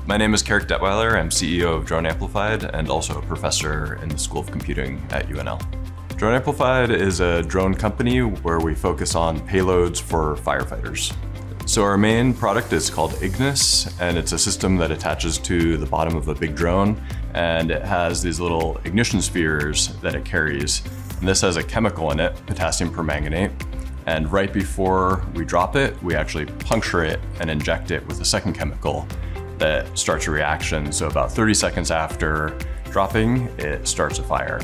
My name is Carrick Detweiler. I'm CEO of Drone Amplified and also a professor in the School of Computing at UNL. Drone Amplified is a drone company where we focus on payloads for firefighters. So our main product is called IGNIS, and it's a system that attaches to the bottom of a big drone, and it has these little ignition spheres that it carries. And this has a chemical in it, potassium permanganate, and right before we drop it, we actually puncture it and inject it with a second chemical that starts a reaction. So about 30 seconds after dropping, it starts a fire.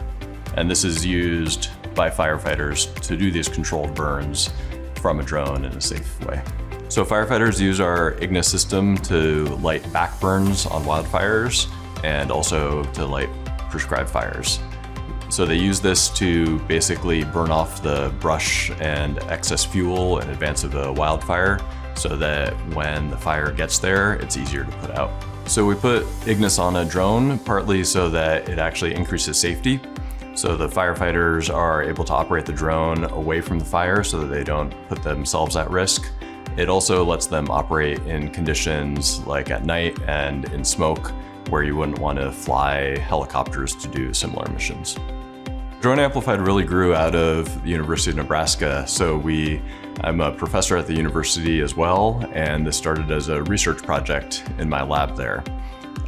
And this is used by firefighters to do these controlled burns from a drone in a safe way. So firefighters use our IGNIS system to light back burns on wildfires and also to light prescribed fires. So they use this to basically burn off the brush and excess fuel in advance of a wildfire so that when the fire gets there, it's easier to put out. So we put IGNIS on a drone partly so that it actually increases safety. So the firefighters are able to operate the drone away from the fire so that they don't put themselves at risk. It also lets them operate in conditions like at night and in smoke where you wouldn't want to fly helicopters to do similar missions. Drone Amplified really grew out of the University of Nebraska. So I'm a professor at the university as well, and this started as a research project in my lab there.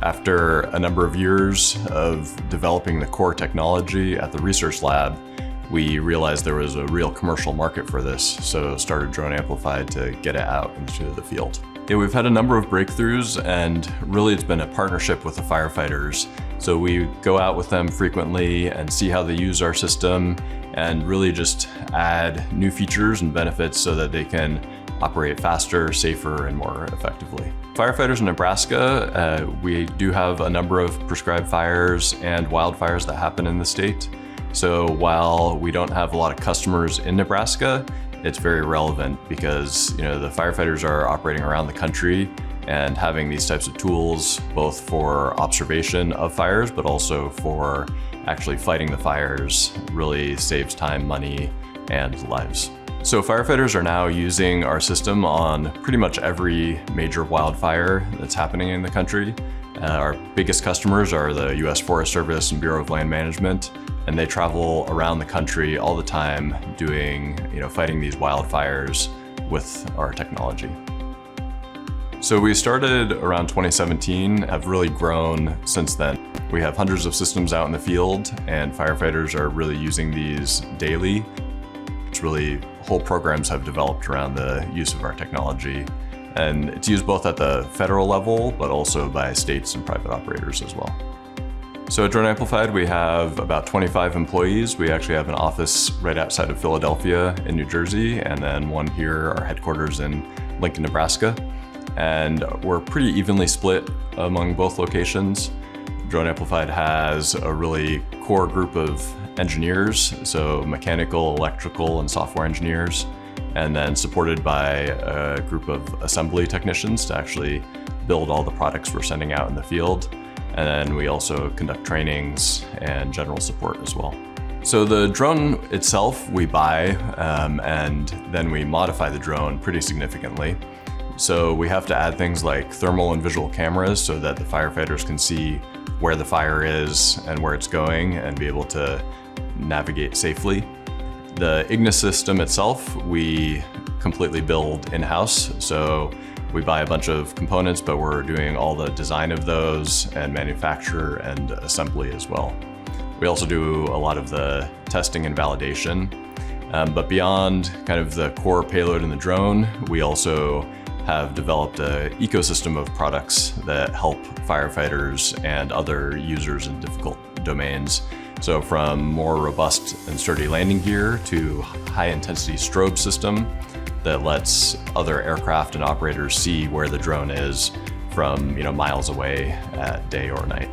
After a number of years of developing the core technology at the research lab, we realized there was a real commercial market for this, so started Drone Amplified to get it out into the field. Yeah, we've had a number of breakthroughs, and really it's been a partnership with the firefighters. So we go out with them frequently and see how they use our system and really just add new features and benefits so that they can operate faster, safer, and more effectively. Firefighters in Nebraska, we do have a number of prescribed fires and wildfires that happen in the state. So while we don't have a lot of customers in Nebraska, it's very relevant because the firefighters are operating around the country, and having these types of tools both for observation of fires but also for actually fighting the fires really saves time, money, and lives. So firefighters are now using our system on pretty much every major wildfire that's happening in the country. Our biggest customers are the U.S. Forest Service and Bureau of Land Management, and they travel around the country all the time doing, fighting these wildfires with our technology. So we started around 2017, have really grown since then. We have hundreds of systems out in the field, and firefighters are really using these daily. It's really, whole programs have developed around the use of our technology. And it's used both at the federal level, but also by states and private operators as well. So at Drone Amplified, we have about 25 employees. We actually have an office right outside of Philadelphia in New Jersey, and then one here, our headquarters in Lincoln, Nebraska. And we're pretty evenly split among both locations. Drone Amplified has a really core group of engineers, so mechanical, electrical, and software engineers, and then supported by a group of assembly technicians to actually build all the products we're sending out in the field. And then we also conduct trainings and general support as well. So the drone itself we buy, and then we modify the drone pretty significantly. So we have to add things like thermal and visual cameras so that the firefighters can see where the fire is and where it's going and be able to navigate safely. The IGNIS system itself, we completely build in-house. So we buy a bunch of components, but we're doing all the design of those and manufacture and assembly as well. We also do a lot of the testing and validation. But beyond kind of the core payload in the drone, we also have developed an ecosystem of products that help firefighters and other users in difficult domains. So from more robust and sturdy landing gear to high-intensity strobe system that lets other aircraft and operators see where the drone is from miles away at day or night.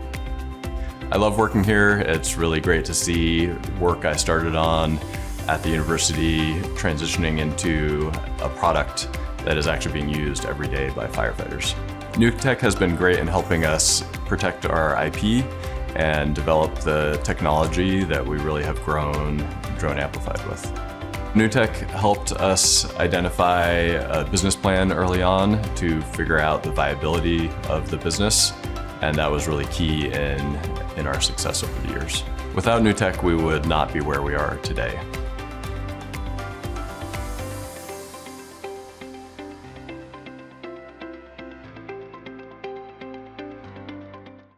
I love working here. It's really great to see work I started on at the university transitioning into a product that is actually being used every day by firefighters. NUtech has been great in helping us protect our IP and develop the technology that we really have grown Drone Amplified with. NUtech helped us identify a business plan early on to figure out the viability of the business, and that was really key in our success over the years. Without NUtech, we would not be where we are today.